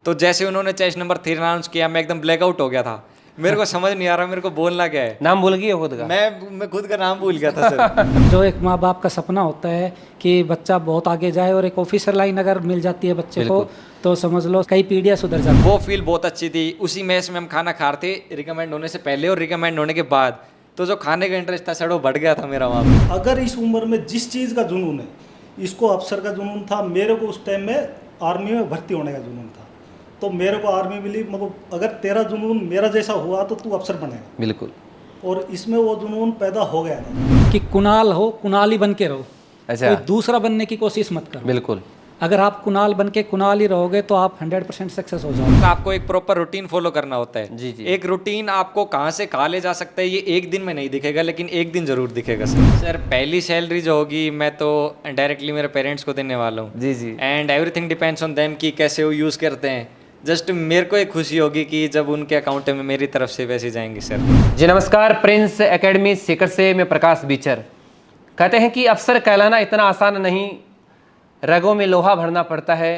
तो जैसे उन्होंने चॉइस नंबर 3 अनाउंस किया, मैं एकदम ब्लैकआउट हो गया था। मेरे को समझ नहीं आ रहा मेरे को बोलना क्या है। नाम भूल गए खुद का? मैं खुद का नाम भूल गया था सर। जो एक माँ बाप का सपना होता है कि बच्चा बहुत आगे जाए और एक ऑफिसर लाइन अगर मिल जाती है बच्चे को तो समझ लो कई पीढ़ियाँ सुधर जाती। वो फील बहुत अच्छी थी। उसी मैच में हम खाना खा रहे थे, रिकमेंड होने से पहले और रिकमेंड होने के बाद, तो जो खाने का इंटरेस्ट था सर वो बढ़ गया था मेरा वहाँ पे। अगर इस उम्र में जिस चीज़ का जुनून है, इसको अफसर का जुनून था, मेरे को उस टाइम में आर्मी में भर्ती होने का जुनून था, तो मेरे को आर्मी मिली। मतलब अगर तेरा जुनून मेरा जैसा हुआ तो तू अफसर बनेगा। बिल्कुल। और इसमें वो जुनून पैदा हो गया ना कि कुणाल हो, कुणाल ही बन के रहो। अच्छा। कोई दूसरा बनने की कोशिश मत करो। बिल्कुल। अगर आप कुणाल बन के कुणाल ही रहोगे तो आप 100% सक्सेस हो जाओगे। आपको एक प्रॉपर रूटीन फॉलो करना होता है। जी जी। एक रूटीन आपको कहाँ से कहाँ ले जा सकता है ये एक दिन में नहीं दिखेगा, लेकिन एक दिन जरूर दिखेगा सर। पहली सैलरी जो होगी मैं तो डायरेक्टली मेरे पेरेंट्स को देने वाला हूँ। जी जी। And everything depends on them कि कैसे वो यूज़ करते हैं। जस्ट मेरे को एक खुशी होगी कि जब उनके अकाउंट में मेरी तरफ से पैसे जाएंगे सर। जी नमस्कार, प्रिंस एकेडमी सीकर से मैं प्रकाश बीचर। कहते हैं कि अफसर कहलाना इतना आसान नहीं, रगों में लोहा भरना पड़ता है।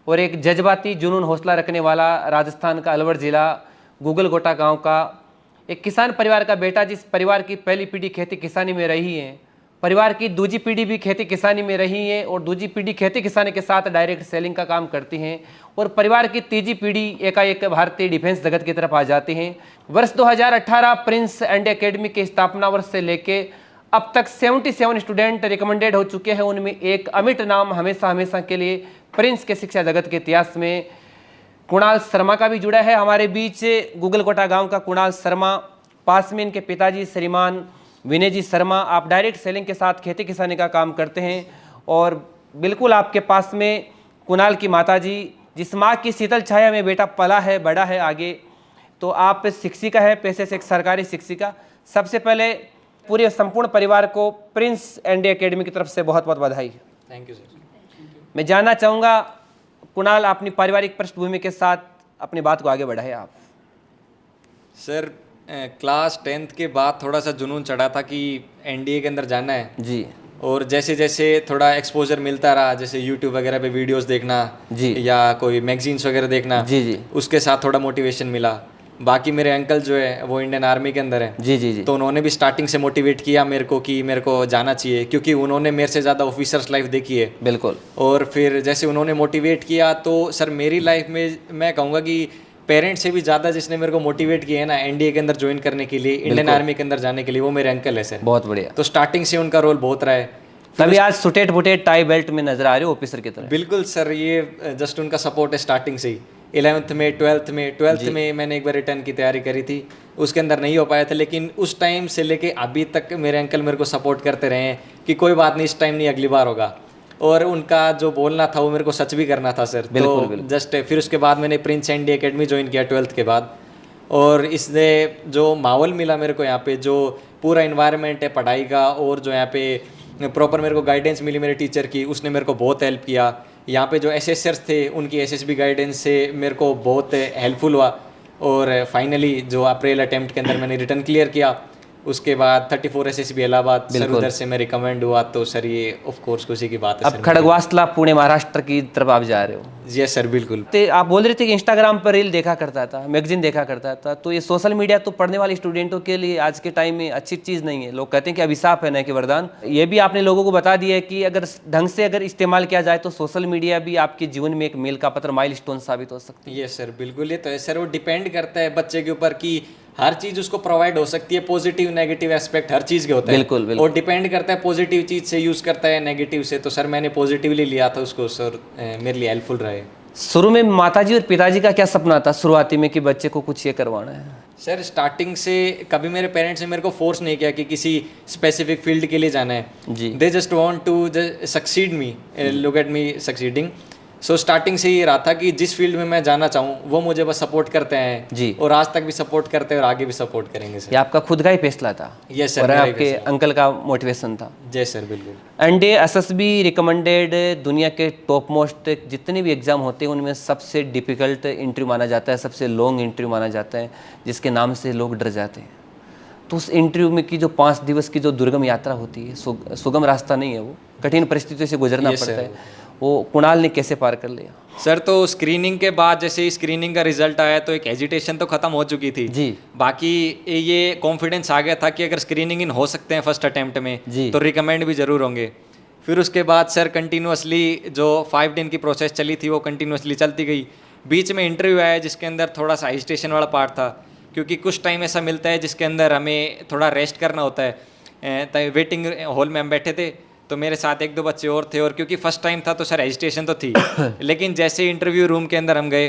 और एक जज्बाती जुनून हौसला रखने वाला राजस्थान का अलवर ज़िला गूगलकोटा गांव का एक किसान परिवार का बेटा, जिस परिवार की पहली पीढ़ी खेती किसानी में रही है, परिवार की दूसरी पीढ़ी भी खेती किसानी में रही है और दूसरी पीढ़ी खेती किसानी के साथ डायरेक्ट सेलिंग का काम करती हैं, और परिवार की तीसरी पीढ़ी एकाएक भारतीय डिफेंस जगत की तरफ आ जाती हैं। वर्ष 2018 प्रिंस एंड एकेडमी के स्थापना वर्ष से लेके अब तक 77 स्टूडेंट रिकमेंडेड हो चुके हैं। उनमें एक अमिट नाम हमेशा हमेशा के लिए प्रिंस के शिक्षा जगत के इतिहास में कुणाल शर्मा का भी जुड़ा है हमारे बीच। गूगलकोटा गांव का कुणाल शर्मा, पास में इनके पिताजी श्रीमान विनय जी शर्मा, आप डायरेक्ट सेलिंग के साथ खेती किसानी का काम करते हैं। और बिल्कुल आपके पास में कुणाल की माताजी, जिस माँ की शीतल छाया में बेटा पला है, बड़ा है आगे, तो आप शिक्षिका है, पेशे से एक सरकारी शिक्षिका। सबसे पहले पूरे संपूर्ण परिवार को प्रिंस एंड एकेडमी की तरफ से बहुत बहुत बधाई। Thank you sir. मैं जानना चाहूँगा कुणाल, अपनी पारिवारिक पृष्ठभूमि के साथ अपनी बात को आगे बढ़ाए आप। सर क्लास 10th के बाद थोड़ा सा जुनून चढ़ा था कि एनडीए के अंदर जाना है जी। और जैसे जैसे थोड़ा एक्सपोजर मिलता रहा, जैसे यूट्यूब वगैरह पे वीडियोस देखना जी, या कोई मैगजीन्स वगैरह देखना, जी जी, उसके साथ थोड़ा मोटिवेशन मिला। बाकी मेरे अंकल जो है वो इंडियन आर्मी के अंदर है। जी जी जी। तो उन्होंने भी स्टार्टिंग से मोटिवेट किया मेरे को कि मेरे को जाना चाहिए, क्योंकि उन्होंने मेरे से ज़्यादा ऑफिसर्स लाइफ देखी है। बिल्कुल। और फिर जैसे उन्होंने मोटिवेट किया तो सर मेरी लाइफ में मैं कहूँगा कि पेरेंट्स से भी ज़्यादा जिसने मेरे को मोटिवेट किया है ना एनडीए के अंदर ज्वाइन करने के लिए, इंडियन आर्मी के अंदर जाने के लिए, वो मेरे अंकल है सर। बहुत बढ़िया। तो स्टार्टिंग से उनका रोल बहुत रहा है। तभी आज सुटेट बुटेट टाई बेल्ट में नजर आ रहे हो ऑफिसर की तरह। बिल्कुल सर, ये जस्ट उनका सपोर्ट है स्टार्टिंग से ही। 11th में 12th में मैंने एक बार रिटर्न की तैयारी करी थी, उसके अंदर नहीं हो पाया था, लेकिन उस टाइम से लेके अभी तक मेरे अंकल मेरे को सपोर्ट करते रहे हैं कि कोई बात नहीं, इस टाइम नहीं अगली बार होगा। और उनका जो बोलना था वो मेरे को सच भी करना था सर। तो जस्ट फिर उसके बाद मैंने प्रिंस एंड एकेडमी ज्वाइन किया 12th के बाद। और इसने जो माहौल मिला मेरे को यहाँ पे, जो पूरा इन्वायरमेंट है पढ़ाई का, और जो यहाँ पे प्रॉपर मेरे को गाइडेंस मिली मेरे टीचर की, उसने मेरे को बहुत हेल्प किया। यहाँ पे जो एसएसर्स थे उनकी एसएसबी गाइडेंस से मेरे को बहुत हेल्पफुल हुआ। और फाइनली जो अप्रैल अटेम्प्ट के अंदर मैंने रिटर्न क्लियर किया, उसके बाद 34 एसएसबी इलाहाबाद सर उधर से मैं रिकमेंड हुआ। तो सर ये ऑफ कोर्स खुशी की बात है। अब खड़गवासला पुणे महाराष्ट्र की तरफ आप जा रहे हो? जी सर बिल्कुल। तो आप बोल रहे थे कि इंस्टाग्राम पर रील देखा करता था, मैगजीन देखा करता था, तो ये सोशल मीडिया तो पढ़ने वाले स्टूडेंटों के लिए आज के टाइम में अच्छी चीज़ नहीं है। लोग कहते हैं कि अभिशाप है, न कि वरदान। ये भी आपने लोगों को बता दिया है कि अगर ढंग से अगर इस्तेमाल किया जाए तो सोशल मीडिया भी आपके जीवन में एक मील का पत्थर, माइलस्टोन साबित हो सकती है। ये सर बिल्कुल, ये तो है सर। वो डिपेंड करता है बच्चे के ऊपर कि हर चीज़ उसको प्रोवाइड हो सकती है। पॉजिटिव नेगेटिव एस्पेक्ट हर चीज़ के होता है। बिल्कुल बिल्कुल। और डिपेंड करता है पॉजिटिव चीज़ से यूज़ करता है नेगेटिव से। तो सर मैंने पॉजिटिवली लिया था उसको सर, मेरे लिए हेल्पफुल रहे। शुरू में माताजी और पिताजी का क्या सपना था शुरुआती में कि बच्चे को कुछ ये करवाना है? सर स्टार्टिंग से कभी मेरे पेरेंट्स ने मेरे को फोर्स नहीं किया कि किसी स्पेसिफिक फील्ड के लिए जाना है। जी। They just want to succeed me, look at me succeeding. So starting से ये रहा था कि जिस फील्ड में मैं जाना चाहूँ वो मुझे बस सपोर्ट करते हैं जी, और आज तक भी सपोर्ट करते हैं और आगे भी सपोर्ट करेंगे सर। ये आपका खुद का ही फैसला था? यस सर, और आपके अंकल का मोटिवेशन था? जय सर बिल्कुल। एनडीए एसएसबी रिकमेंडेड दुनिया के टॉप मोस्ट जितने भी एग्जाम होते हैं उनमें सबसे डिफिकल्ट इंटरव्यू माना जाता है, सबसे लॉन्ग इंटरव्यू माना जाता है, जिसके नाम से लोग डर जाते हैं। तो उस इंटरव्यू में की जो 5 दिवस की जो दुर्गम यात्रा होती है, सुगम रास्ता नहीं है, वो कठिन परिस्थितियों से गुजरना पड़ता है। वो कुणाल ने कैसे पार कर लिया? सर तो स्क्रीनिंग के बाद जैसे ही स्क्रीनिंग का रिजल्ट आया तो एक हेजिटेशन तो ख़त्म हो चुकी थी जी। बाकी ये कॉन्फिडेंस आ गया था कि अगर स्क्रीनिंग इन हो सकते हैं फर्स्ट अटेम्प्ट में जी। तो रिकमेंड भी ज़रूर होंगे। फिर उसके बाद सर कंटिन्यूसली जो 5 दिन की प्रोसेस चली थी वो कंटिन्यूसली चलती गई। बीच में इंटरव्यू आया जिसके अंदर थोड़ा सा हेजिटेशन वाला पार्ट था, क्योंकि कुछ टाइम ऐसा मिलता है जिसके अंदर हमें थोड़ा रेस्ट करना होता है। वेटिंग हॉल में हम बैठे थे तो मेरे साथ 1-2 बच्चे और थे, और क्योंकि फर्स्ट टाइम था तो सर हेजिटेशन तो थी लेकिन जैसे ही इंटरव्यू रूम के अंदर हम गए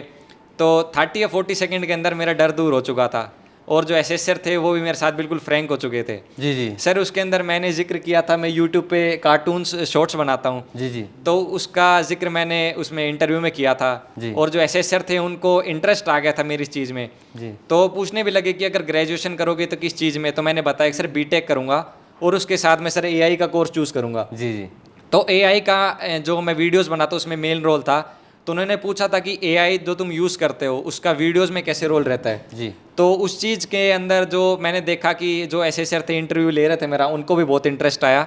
तो 30 या 40 सेकंड के अंदर मेरा डर दूर हो चुका था, और जो एसेसर थे वो भी मेरे साथ बिल्कुल फ्रैंक हो चुके थे। जी जी सर उसके अंदर मैंने जिक्र किया था मैं यूट्यूब पे कार्टून्स शॉर्ट्स बनाता हूँ, जी जी तो उसका जिक्र मैंने उसमें इंटरव्यू में किया था। जी। और जो एसेसर थे उनको इंटरेस्ट आ गया था मेरी इस चीज़ में, जी तो पूछने भी लगे कि अगर ग्रेजुएशन करोगे तो किस चीज़ में, तो मैंने बताया कि सर बीटेक करूँगा और उसके साथ में सर एआई का कोर्स चूज़ करूँगा। जी जी तो एआई का जो मैं वीडियोस बनाता हूँ उसमें मेन रोल था, तो उन्होंने पूछा था कि एआई जो तुम यूज़ करते हो उसका वीडियोस में कैसे रोल रहता है। जी तो उस चीज़ के अंदर जो मैंने देखा कि जो एसेसर थे इंटरव्यू ले रहे थे मेरा, उनको भी बहुत इंटरेस्ट आया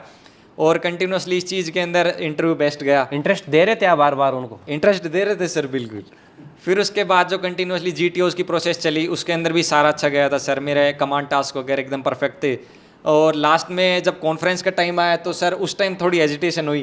और कंटिन्यूसली इस चीज़ के अंदर इंटरव्यू बेस्ट गया। इंटरेस्ट दे रहे थे आप बार बार उनको? इंटरेस्ट दे रहे थे सर बिल्कुल। फिर उसके बाद जो कंटिन्यूसली जीटीओज़ की प्रोसेस चली उसके अंदर भी सारा अच्छा गया था सर, मेरे कमांड टास्क वगैरह एकदम परफेक्ट थे। और लास्ट में जब कॉन्फ्रेंस का टाइम आया तो सर उस टाइम थोड़ी हेजिटेशन हुई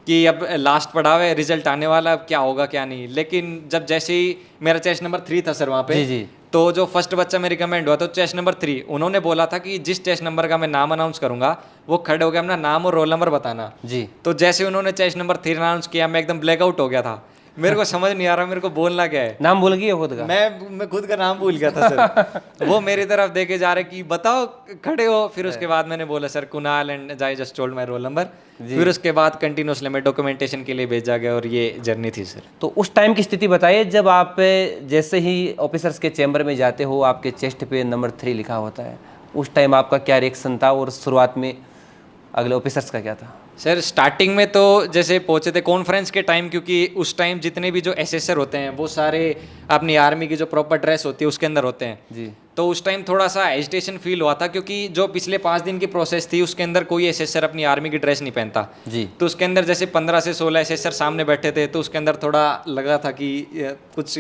कि अब लास्ट पड़ा हुआ है, रिजल्ट आने वाला, अब क्या होगा क्या नहीं। लेकिन जब जैसे ही मेरा चेस्ट नंबर 3 था सर वहाँ पे, जी जी तो जो फर्स्ट बच्चा में रिकमेंड हुआ तो चेस्ट नंबर 3 उन्होंने बोला था कि जिस चेस्ट नंबर का मैं नाम अनाउंस करूंगा वो खड़े हो गए अपना नाम और रोल नंबर बताना। जी तो जैसे उन्होंने चेस्ट नंबर 3 अनाउंस किया मैं एकदम ब्लैकआउट हो गया था, मेरे को समझ नहीं आ रहा मेरे को बोलना क्या है। नाम भूल गए खुद का? मैं खुद का नाम भूल गया था सर वो मेरी तरफ देखे जा रहे कि बताओ खड़े हो। फिर उसके बाद मैंने बोला sir Kunal and I just told my roll number. फिर उसके बाद कंटिन्यूसली मैं डॉक्यूमेंटेशन के लिए भेजा गया और ये जर्नी थी सर। तो उस टाइम की स्थिति बताइए जब आप जैसे ही ऑफिसर्स के चैम्बर में जाते हो, आपके चेस्ट पे नंबर 3 लिखा होता है, उस टाइम आपका क्या रिएक्शन था और शुरुआत में अगले ऑफिसर्स का क्या था? सर स्टार्टिंग में तो जैसे पहुंचे थे कॉन्फ्रेंस के टाइम, क्योंकि उस टाइम जितने भी जो एसेसर होते हैं वो सारे अपनी आर्मी की जो प्रॉपर ड्रेस होती है उसके अंदर होते हैं जी। तो उस टाइम थोड़ा सा हेजिटेशन फील हुआ था, क्योंकि जो पिछले 5 दिन की प्रोसेस थी उसके अंदर कोई एसेसर अपनी आर्मी की ड्रेस नहीं पहनता जी। तो उसके अंदर जैसे 15 से 16 एसेसर सामने बैठे थे तो उसके अंदर थोड़ा लगा था कि कुछ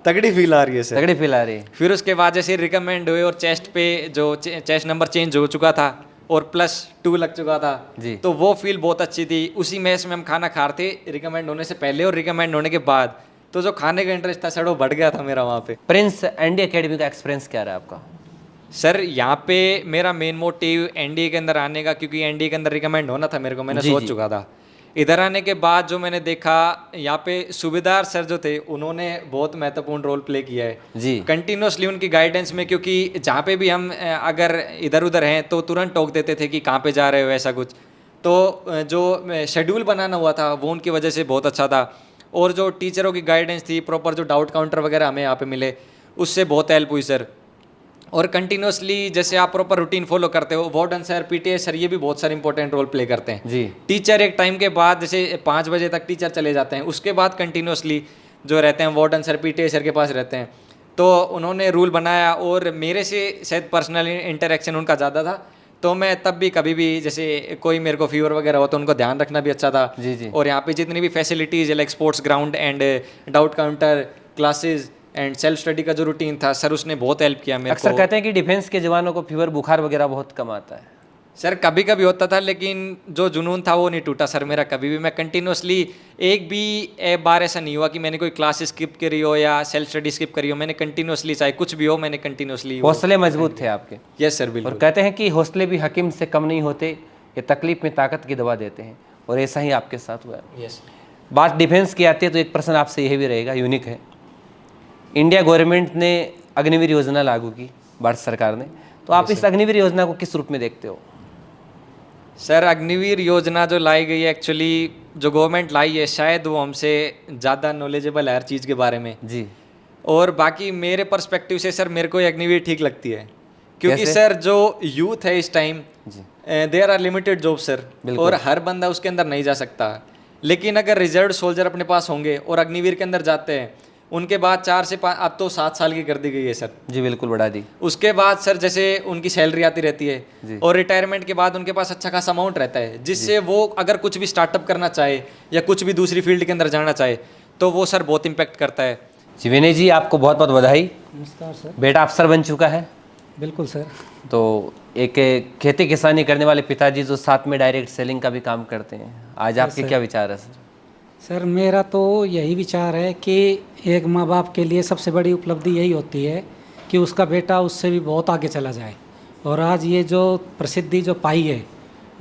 तगड़ी फील आ रही है सर। तगड़ी फील आ रही है। फिर उसके बाद जैसे रिकमेंड हुए और चेस्ट पे जो चेस्ट नंबर चेंज हो चुका था और +2 लग चुका था जी। तो वो फील बहुत अच्छी थी। उसी मैच में हम खाना खा रहे थे रिकमेंड होने से पहले और रिकमेंड होने के बाद, तो जो खाने का इंटरेस्ट था सर वो बढ़ गया था मेरा वहाँ पे। प्रिंस, एनडी एकेडमी का एक्सपीरियंस क्या रहा आपका? सर यहाँ पे मेरा मेन मोटिव एनडीए के अंदर आने का, क्योंकि एनडीए के अंदर रिकमेंड होना था मेरे को, मैंने सोच चुका था। इधर आने के बाद जो मैंने देखा यहाँ पे सूबेदार सर जो थे उन्होंने बहुत महत्वपूर्ण रोल प्ले किया है जी। कंटिन्यूसली उनकी गाइडेंस में, क्योंकि जहाँ पे भी हम अगर इधर उधर हैं तो तुरंत टोक देते थे कि कहाँ पे जा रहे हो ऐसा कुछ। तो जो शेड्यूल बनाना हुआ था वो उनकी वजह से बहुत अच्छा था, और जो टीचरों की गाइडेंस थी, प्रॉपर जो डाउट काउंटर वगैरह हमें यहाँ पे मिले, उससे बहुत हेल्प हुई सर। और कंटिन्यूसली जैसे आप प्रॉपर रूटीन फॉलो करते हो, वार्डन सर, पीटीए सर, ये भी बहुत सारे इंपॉर्टेंट रोल प्ले करते हैं जी। टीचर एक टाइम के बाद जैसे 5 बजे तक टीचर चले जाते हैं, उसके बाद कंटिन्यूसली जो रहते हैं वार्डन सर, पीटीए सर के पास रहते हैं। तो उन्होंने रूल बनाया और मेरे से शायद पर्सनल इंटरेक्शन उनका ज़्यादा था, तो मैं तब भी कभी भी जैसे कोई मेरे को फीवर वगैरह हो तो उनको ध्यान रखना भी अच्छा था। जी जी। और यहाँ पे जितनी भी facilities like sports ground and doubt counter, classes and self study का जो रूटीन था सर, उसने बहुत हेल्प किया मेरे को। अक्सर कहते हैं कि डिफेंस के जवानों को फीवर, बुखार वगैरह बहुत कम आता है। सर कभी कभी होता था, लेकिन जो जुनून था वो नहीं टूटा सर मेरा कभी भी। मैं कंटिन्यूसली एक भी बार ऐसा नहीं हुआ कि मैंने कोई क्लास स्किप करी हो या सेल्फ स्टडी स्किप करी हो। मैंने कंटिन्यूसली, चाहे कुछ भी हो, मैंने कंटिन्यूसली। हौसले मजबूत थे आपके। यस सर और बिल्कुल। कहते हैं कि हौसले भी हकीम से कम नहीं होते, ये तकलीफ में ताकत की दवा देते हैं, और ऐसा ही आपके साथ हुआ है। यस। बात डिफेंस की आती है तो एक प्रश्न आपसे यह भी रहेगा, यूनिक है। इंडिया गवर्नमेंट ने अग्निवीर योजना लागू की, भारत सरकार ने, तो आप इस अग्निवीर योजना को किस रूप में देखते हो? सर अग्निवीर योजना जो लाई गई है, एक्चुअली जो गवर्नमेंट लाई है, शायद वो हमसे ज़्यादा नॉलेजेबल है हर चीज़ के बारे में। जी। और बाकी मेरे पर्सपेक्टिव से सर मेरे को ये अग्निवीर ठीक लगती है, क्योंकि कैसे? सर जो यूथ है इस time, there are limited job sir, और हर बंदा उसके अंदर नहीं जा सकता। लेकिन अगर रिजर्व सोल्जर अपने पास होंगे और अग्निवीर के अंदर जाते हैं उनके बाद 4 से 5 अब तो 7 साल की कर दी गई है सर। जी बिल्कुल बढ़ा दी। उसके बाद सर जैसे उनकी सैलरी आती रहती जी। है और रिटायरमेंट के बाद उनके पास अच्छा खासा अमाउंट रहता है, जिससे वो अगर कुछ भी स्टार्टअप करना चाहे या कुछ भी दूसरी फील्ड के अंदर जाना चाहे तो वो सर बहुत इम्पैक्ट करता है। जी विनय जी, आपको बहुत बहुत बधाई। नमस्कार सर। बेटा अफसर बन चुका है, बिल्कुल सर। तो एक खेती किसानी करने वाले पिताजी जो साथ में डायरेक्ट सेलिंग का भी काम करते हैं, आज आपके क्या विचार है सर? सर मेरा तो यही विचार है कि एक माँ बाप के लिए सबसे बड़ी उपलब्धि यही होती है कि उसका बेटा उससे भी बहुत आगे चला जाए। और आज ये जो प्रसिद्धि जो पाई है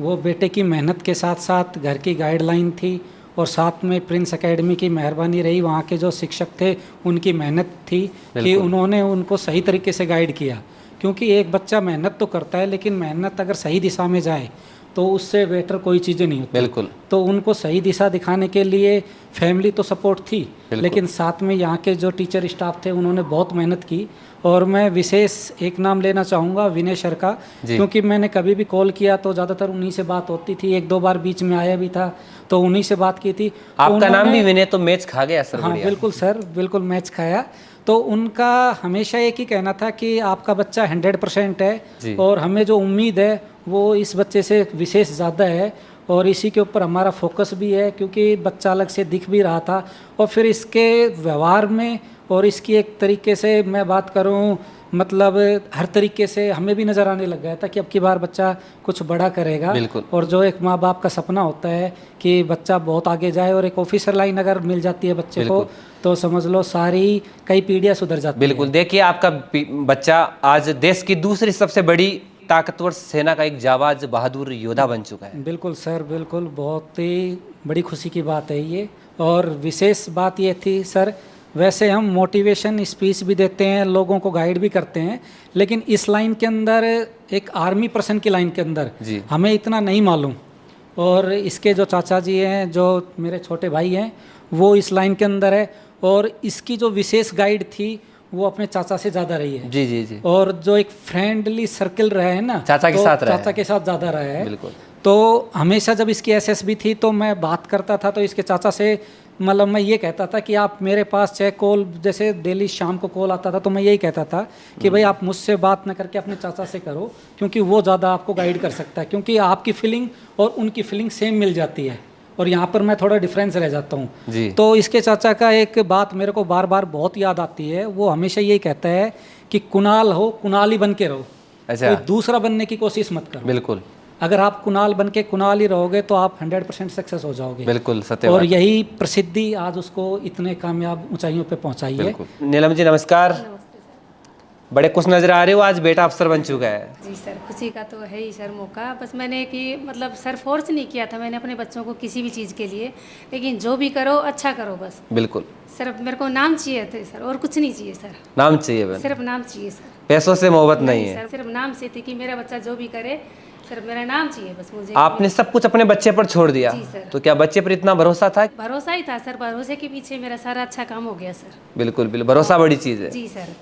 वो बेटे की मेहनत के साथ साथ घर की गाइडलाइन थी और साथ में प्रिंस एकेडमी की मेहरबानी रही, वहाँ के जो शिक्षक थे उनकी मेहनत थी कि उन्होंने उनको सही तरीके से गाइड किया। क्योंकि एक बच्चा मेहनत तो करता है लेकिन मेहनत अगर सही दिशा में जाए तो उससे बेटर कोई चीज़ें नहीं होती। बिल्कुल। तो उनको सही दिशा दिखाने के लिए फैमिली तो सपोर्ट थी, लेकिन साथ में यहाँ के जो टीचर स्टाफ थे उन्होंने बहुत मेहनत की। और मैं विशेष एक नाम लेना चाहूँगा विनय सर का, क्योंकि मैंने कभी भी कॉल किया तो ज़्यादातर उन्हीं से बात होती थी। 1-2 बार बीच में आया भी था तो उन्हीं से बात की थी। आपका नाम भी विनय, तो मैच खा गया सर। हाँ बिल्कुल सर, बिल्कुल मैच खाया। तो उनका हमेशा एक ही कहना था कि आपका बच्चा 100% है और हमें जो उम्मीद है वो इस बच्चे से विशेष ज़्यादा है और इसी के ऊपर हमारा फोकस भी है, क्योंकि बच्चा अलग से दिख भी रहा था। और फिर इसके व्यवहार में और इसकी एक तरीके से मैं बात करूं, मतलब हर तरीके से हमें भी नज़र आने लग गया था कि अब की बार बच्चा कुछ बड़ा करेगा। और जो एक माँ बाप का सपना होता है कि बच्चा बहुत आगे जाए और एक ऑफिसर लाइन अगर मिल जाती है बच्चे को तो समझ लो सारी कई पीढ़ियाँ सुधर जाती है। बिल्कुल। देखिए आपका बच्चा आज देश की दूसरी सबसे बड़ी ताकतवर सेना का एक जाबाज बहादुर योद्धा बन चुका है। बिल्कुल सर, बिल्कुल, बहुत ही बड़ी खुशी की बात है ये। और विशेष बात ये थी सर, वैसे हम मोटिवेशन स्पीच भी देते हैं, लोगों को गाइड भी करते हैं, लेकिन इस लाइन के अंदर एक आर्मी पर्सन की लाइन के अंदर हमें इतना नहीं मालूम। और इसके जो चाचा जी हैं, जो मेरे छोटे भाई हैं, वो इस लाइन के अंदर है और इसकी जो विशेष गाइड थी वो अपने चाचा से ज़्यादा रही है। जी जी जी। और जो एक फ्रेंडली सर्कल रहा है ना, चाचा के तो साथ रहा है, चाचा के साथ ज़्यादा रहा है। बिल्कुल। तो हमेशा जब इसकी एसएसबी थी तो मैं बात करता था तो इसके चाचा से, मतलब मैं ये कहता था कि आप मेरे पास चाहे कॉल, जैसे डेली शाम को कॉल आता था तो मैं यही कहता था कि भाई आप मुझसे बात न करके अपने चाचा से करो, क्योंकि वो ज़्यादा आपको गाइड कर सकता है, क्योंकि आपकी फीलिंग और उनकी फीलिंग सेम मिल जाती है और यहाँ पर मैं थोड़ा डिफरेंस रह जाता हूँ। तो इसके चाचा का एक बात मेरे को बार बार बहुत याद आती है, वो हमेशा यही कहता है कि कुणाल हो, कुणाल ही बन के रहो। अच्छा। कोई दूसरा बनने की कोशिश मत करो। बिल्कुल। अगर आप कुणाल बन के कुणाल ही रहोगे तो आप 100% सक्सेस हो जाओगे। बिल्कुल सत्य। और यही प्रसिद्धि आज उसको इतने कामयाब ऊंचाइयों पे पहुंचाई है। नीलम जी नमस्कार। बड़े खुश नजर आ रहे हो, आज बेटा अफसर बन चुका है। जी सर, खुशी का तो है ही सर मौका। बस मैंने कि मतलब सर फोर्स नहीं किया था मैंने अपने बच्चों को किसी भी चीज़ के लिए, लेकिन जो भी करो अच्छा करो बस। बिल्कुल सर, मेरे को नाम चाहिए थे सर, और कुछ नहीं चाहिए सर। नाम चाहिए बस, सिर्फ नाम चाहिए सर, पैसों से मोहब्बत नहीं है सर। सिर्फ नाम से थी कि मेरा बच्चा जो भी करे सर, मेरा नाम चाहिए बस मुझे। आपने सब कुछ अपने बच्चे पर छोड़ दिया। जी सर। तो क्या बच्चे पर इतना भरोसा था? भरोसा ही था सर, भरोसे के पीछे मेरा सारा अच्छा काम हो गया सर। बिल्कुल बिल्कुल, भरोसा बड़ी चीज़ है। जी सर।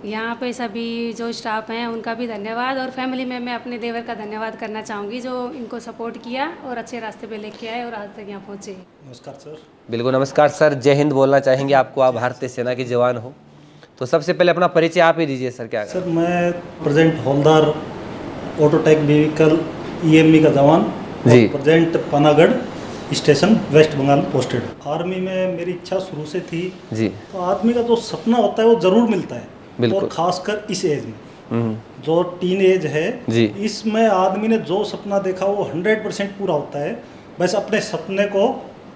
यहाँ पे सभी जो स्टाफ हैं उनका भी धन्यवाद, और फैमिली में मैं अपने देवर का धन्यवाद करना चाहूँगी जो इनको सपोर्ट किया और अच्छे रास्ते पे लेके आए और आज तक यहाँ पहुँचे। नमस्कार सर। बिल्कुल नमस्कार सर, जय हिंद बोलना चाहेंगे आपको, आप भारतीय सेना के जवान हो, तो सबसे पहले अपना परिचय आप ही दीजिए सर। क्या सर, मैं प्रेजेंट हवलदार ऑटोटेक व्हीकल EME का जवान जी। Present Panagarh station West Bengal posted. Army में मेरी इच्छा शुरू से थी जी। तो आदमी का जो सपना होता है वो जरूर मिलता है, बिल्कुल। और खासकर इस एज में जो टीन एज है जी। इसमें आदमी ने जो सपना देखा वो 100% पूरा होता है। बस अपने सपने को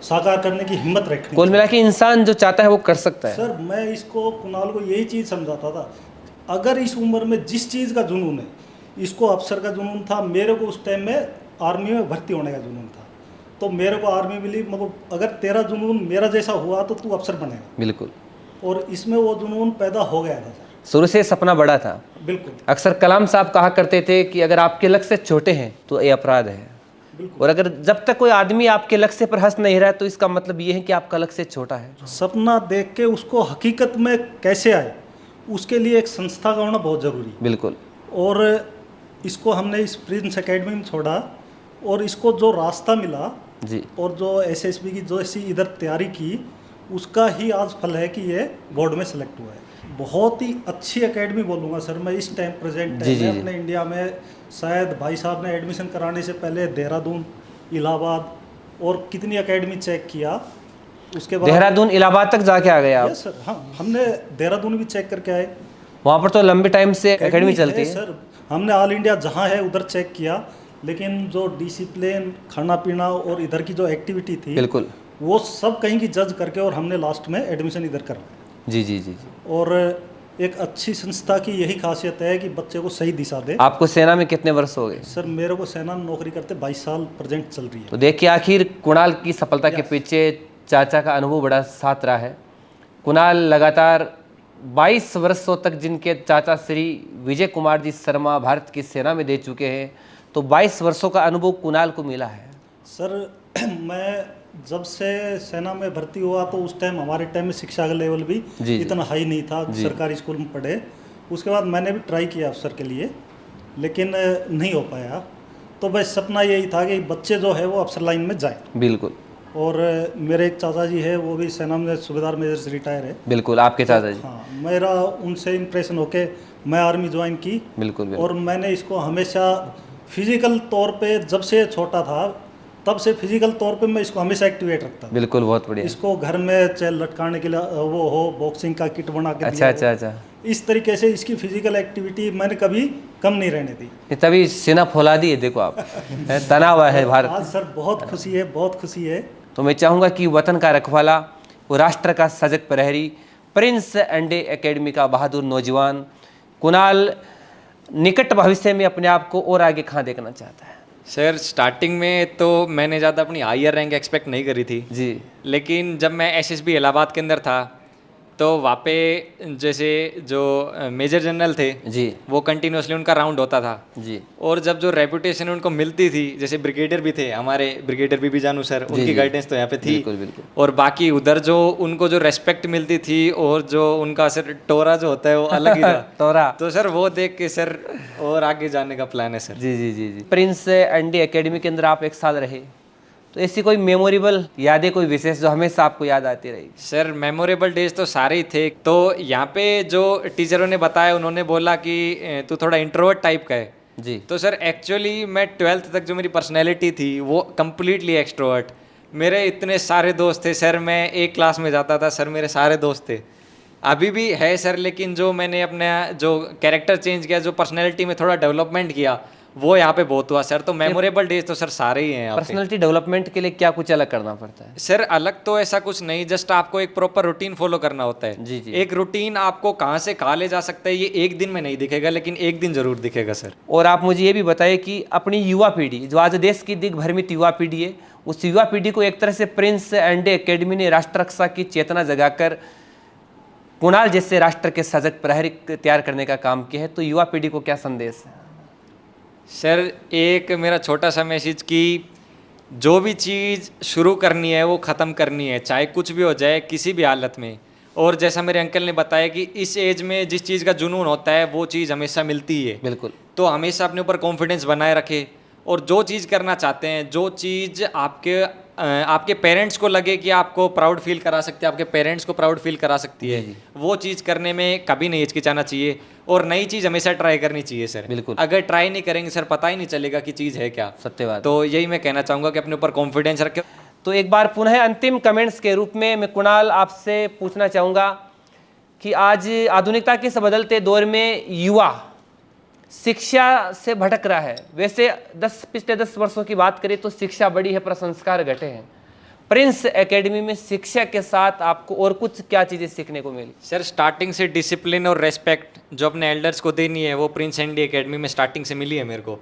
साकार करने की हिम्मत रखनी। कुल मिला के इंसान जो चाहता है वो कर सकता है। सर, मैं इसको कुणाल को यही चीज़ समझाता था, अगर इस उम्र में जिस चीज़ का जुनून है, इसको अफसर का जुनून था, मेरे को उस टाइम में आर्मी में भर्ती होने का जुनून था, तो मेरे को आर्मी मिली। मगर अगर तेरा जुनून मेरा जैसा हुआ तो तू अफसर बनेगा। बिल्कुल। और इसमें वो जुनून पैदा हो गया था। शुरू से सपना बड़ा था। बिल्कुल। अक्सर कलाम साहब कहा करते थे कि अगर आपके लक्ष्य छोटे हैं तो ये अपराध है, और अगर जब तक कोई आदमी आपके लक्ष्य पर हंस नहीं रहा है तो इसका मतलब ये है कि आपका लक्ष्य छोटा है। सपना देख के उसको हकीकत में कैसे आए, उसके लिए एक संस्था का होना बहुत ज़रूरी है। बिल्कुल। और इसको हमने इस प्रिंस एकेडमी में छोड़ा और इसको जो रास्ता मिला जी, और जो SSB की जो ऐसी इधर तैयारी की, उसका ही आज फल है कि ये बोर्ड में सेलेक्ट हुआ है। बहुत ही अच्छी एकेडमी बोलूँगा सर मैं इस टाइम प्रेजेंट टाइम में अपने इंडिया में। शायद भाई साहब ने एडमिशन कराने से पहले देहरादून, इलाहाबाद और कितनी एकेडमी चेक किया, उसके बाद देहरादून इलाहाबाद तक जाके आ गए आप? यस सर, हाँ हमने देहरादून भी चेक करके आए। वहाँ पर तो लंबे टाइम से एकेडमी चलती है सर। हमने ऑल इंडिया जहाँ है उधर चेक किया, लेकिन जो डिसिप्लिन, खाना पीना और इधर की जो एक्टिविटी थी बिल्कुल, वो सब कहीं की जज करके और हमने लास्ट में एडमिशन इधर करवाया। जी जी जी जी। और एक अच्छी संस्था की यही खासियत है कि बच्चे को सही दिशा दे। आपको सेना में कितने वर्ष हो गए? सर मेरे को सेना में नौकरी करते 22 साल प्रेजेंट चल रही है। तो देखिए आखिर कुणाल की सफलता के पीछे चाचा का अनुभव बड़ा साथ रहा है। कुणाल लगातार 22 वर्षों तक जिनके चाचा श्री विजय कुमार जी शर्मा भारत की सेना में दे चुके हैं, तो 22 वर्षों का अनुभव कुणाल को मिला है। सर मैं जब से सेना में भर्ती हुआ तो उस टाइम हमारे टाइम में शिक्षा का लेवल भी इतना हाई नहीं था, सरकारी स्कूल में पढ़े। उसके बाद मैंने भी ट्राई किया अफसर के लिए, लेकिन नहीं हो पाया। तो बस सपना यही था कि बच्चे जो है वो अफसर लाइन में जाए। बिल्कुल। और मेरे एक चाचा जी है, वो भी सेना में सूबेदार मेजर से रिटायर है। बिल्कुल, आपके चाचा जी। हाँ, मेरा उनसे इम्प्रेशन होके मैं आर्मी ज्वाइन की। बिल्कुल। और मैंने इसको हमेशा फिजिकल तौर पे, जब से छोटा था तब से फिजिकल तौर पे मैं इसको हमेशा एक्टिवेट रखता था। बिल्कुल, बहुत बढ़िया। इसको घर में चाहे लटकाने के लिए वो हो, बॉक्सिंग का किट बना के अच्छा अच्छा अच्छा। इस तरीके से इसकी फिजिकल एक्टिविटी मैंने कभी कम नहीं रहने दी। तभी सेना फौलादी है, देखो आप तनाव है भारत। आज सर बहुत खुशी है, बहुत खुशी है। तो मैं चाहूँगा कि वतन का रखवाला, वो राष्ट्र का सजग प्रहरी, प्रिंस एंडे एकेडमी का बहादुर नौजवान कुणाल निकट भविष्य में अपने आप को और आगे कहाँ देखना चाहता है? सर स्टार्टिंग में तो मैंने ज़्यादा अपनी हायर रैंक एक्सपेक्ट नहीं करी थी जी, लेकिन जब मैं एसएसबी इलाहाबाद के अंदर था तो वहाँ पे जैसे जो मेजर जनरल थे जी, वो कंटिन्यूसली उनका राउंड होता था जी, और जब जो रेपुटेशन उनको मिलती थी, जैसे ब्रिगेडियर भी थे हमारे, ब्रिगेडियर बीबी जानू सर, उनकी गाइडेंस तो यहाँ पे थी। बिल्कुल बिल्कुल। और बाकी उधर जो उनको जो रेस्पेक्ट मिलती थी और जो उनका सर टोरा जो होता है वो अलग ही था। टोरा। तो सर वो देख के सर और आगे जाने का प्लान है सर। जी जी जी जी। प्रिंस एंडी एकेडमी के अंदर आप 1 साल रहे, तो ऐसी कोई मेमोरेबल यादें, कोई विशेष जो हमेशा आपको याद आती रहेगी? सर मेमोरेबल डेज तो सारे ही थे। तो यहाँ पे जो टीचरों ने बताया, उन्होंने बोला कि तू थोड़ा इंट्रोवर्ट टाइप का है जी। तो सर एक्चुअली मैं 12th तक जो मेरी पर्सनैलिटी थी वो कम्प्लीटली एक्सट्रोवर्ट। मेरे इतने सारे दोस्त थे सर, मैं एक क्लास में जाता था सर, मेरे सारे दोस्त थे, अभी भी है सर। लेकिन जो मैंने अपना जो कैरेक्टर चेंज किया, जो पर्सनैलिटी में थोड़ा डेवलपमेंट किया, वो यहाँ पे बहुत हुआ सर। तो मेमोरेबल डेज तो सर सारे ही हैं यहाँ पे। पर्सनैलिटी डेवलपमेंट के लिए क्या कुछ अलग करना पड़ता है? सर अलग तो ऐसा कुछ नहीं, जस्ट आपको एक प्रॉपर रूटीन फॉलो करना होता है। जी जी। एक रूटीन आपको कहाँ से कहाँ ले जा सकता है ये एक दिन में नहीं दिखेगा, लेकिन एक दिन जरूर दिखेगा सर। और आप मुझे ये भी बताइए कि अपनी युवा पीढ़ी जो आज देश की दिग्भ्रमित युवा पीढ़ी है, उस युवा पीढ़ी को एक तरह से प्रिंस एंडे एकेडमी ने राष्ट्र रक्षा की चेतना जगाकर कुणाल जैसे राष्ट्र के सजग प्रहरी तैयार करने का काम किया है, तो युवा पीढ़ी को क्या संदेश है? सर एक मेरा छोटा सा मैसेज कि जो भी चीज़ शुरू करनी है वो ख़त्म करनी है, चाहे कुछ भी हो जाए किसी भी हालत में। और जैसा मेरे अंकल ने बताया कि इस एज में जिस चीज़ का जुनून होता है वो चीज़ हमेशा मिलती है। बिल्कुल। तो हमेशा अपने ऊपर कॉन्फिडेंस बनाए रखें और जो चीज़ करना चाहते हैं, जो चीज़ आपके पेरेंट्स को लगे कि आपको प्राउड फील करा सकती है, आपके पेरेंट्स को प्राउड फील करा सकती है, वो चीज़ करने में कभी नहीं हिचकिचाना चाहिए और नई चीज़ हमेशा ट्राई करनी चाहिए सर। बिल्कुल। अगर ट्राई नहीं करेंगे सर पता ही नहीं चलेगा कि चीज़ है क्या। सत्य बात। तो यही मैं कहना चाहूँगा कि अपने ऊपर कॉन्फिडेंस रखें। तो एक बार पुनः अंतिम कमेंट्स के रूप में मैं कुणाल आपसे पूछना चाहूँगा कि आज आधुनिकता के इस बदलते दौर में युवा शिक्षा से भटक रहा है। वैसे पिछले 10 वर्षों की बात करें तो शिक्षा बढ़ी है पर संस्कार घटे हैं। प्रिंस एकेडमी में शिक्षा के साथ आपको और कुछ क्या चीज़ें सीखने को मिली? सर स्टार्टिंग से डिसिप्लिन और रेस्पेक्ट जो अपने एल्डर्स को देनी है वो प्रिंस एंडी एकेडमी में स्टार्टिंग से मिली है मेरे को।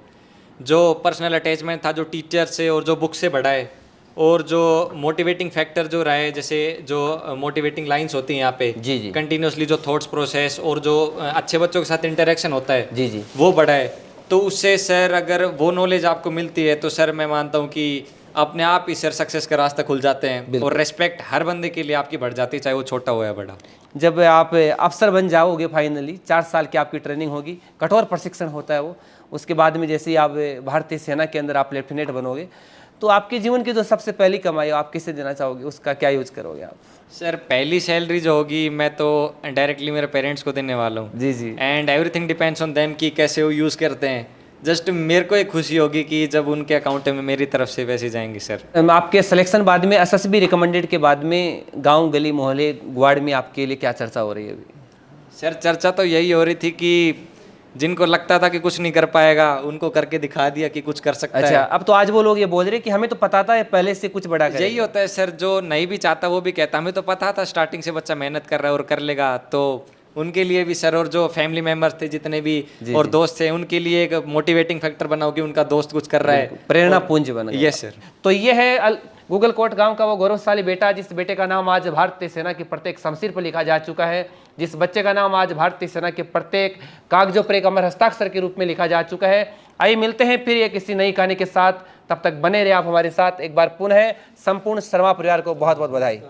जो पर्सनल अटैचमेंट था जो टीचर से और जो बुक से बढ़ा है, और जो मोटिवेटिंग फैक्टर जो रहा है, जैसे जो मोटिवेटिंग लाइंस होती हैं यहाँ पे जी जी कंटिन्यूसली, जो थॉट्स प्रोसेस और जो अच्छे बच्चों के साथ इंटरेक्शन होता है जी जी वो बढ़ा है। तो उससे सर अगर वो नॉलेज आपको मिलती है तो सर मैं मानता हूँ कि अपने आप ही सर सक्सेस का रास्ता खुल जाते हैं और रेस्पेक्ट हर बंदे के लिए आपकी बढ़ जाती है, चाहे वो छोटा हो या बड़ा। जब आप अफसर बन जाओगे फाइनली 4 साल की आपकी ट्रेनिंग होगी, कठोर प्रशिक्षण होता है वो, उसके बाद में जैसे ही आप भारतीय सेना के अंदर आप लेफ्टिनेंट बनोगे तो आपके जीवन की जो सबसे पहली कमाई हो, आप किसे देना चाहोगे, उसका क्या यूज करोगे आप? सर पहली सैलरी जो होगी मैं तो डायरेक्टली मेरे पेरेंट्स को देने वाला हूँ। जी जी। And everything depends on them कि कैसे वो यूज़ करते हैं। जस्ट मेरे को एक खुशी होगी कि जब उनके अकाउंट में मेरी तरफ से पैसे जाएंगे सर। आपके सिलेक्शन बाद में एसएसबी रिकमेंडेड के बाद में गांव गली मोहल्ले वार्ड में आपके लिए क्या चर्चा हो रही है अभी? सर चर्चा तो यही हो रही थी कि जिनको लगता था कि कुछ नहीं कर पाएगा उनको करके दिखा दिया कि कुछ कर सकता अच्छा, है। अब तो आज वो लोग ये बोल रहे कि हमें तो पता था पहले से कुछ बड़ा करेगा। यही होता है सर, जो नहीं भी चाहता वो भी कहता हमें तो पता था स्टार्टिंग से बच्चा मेहनत कर रहा है और कर लेगा। तो उनके लिए भी सर, और जो फैमिली मेंबर्स थे जितने भी और दोस्त थे, उनके लिए एक मोटिवेटिंग फैक्टर बना हो कि उनका दोस्त कुछ कर रहा है, प्रेरणा पुंज बन गया। Yes sir. तो ये है गूगल कोट गांव का वो गौरवशाली बेटा, जिस बेटे का नाम आज भारतीय सेना की प्रत्येक शमशीर पर लिखा जा चुका है, जिस बच्चे का नाम आज भारतीय सेना के प्रत्येक कागजों पर एक अमर हस्ताक्षर के रूप में लिखा जा चुका है। आइए मिलते हैं फिर ये किसी नई कहानी के साथ, तब तक बने रहे आप हमारे साथ। एक बार पुनः संपूर्ण शर्मा परिवार को बहुत बहुत बधाई।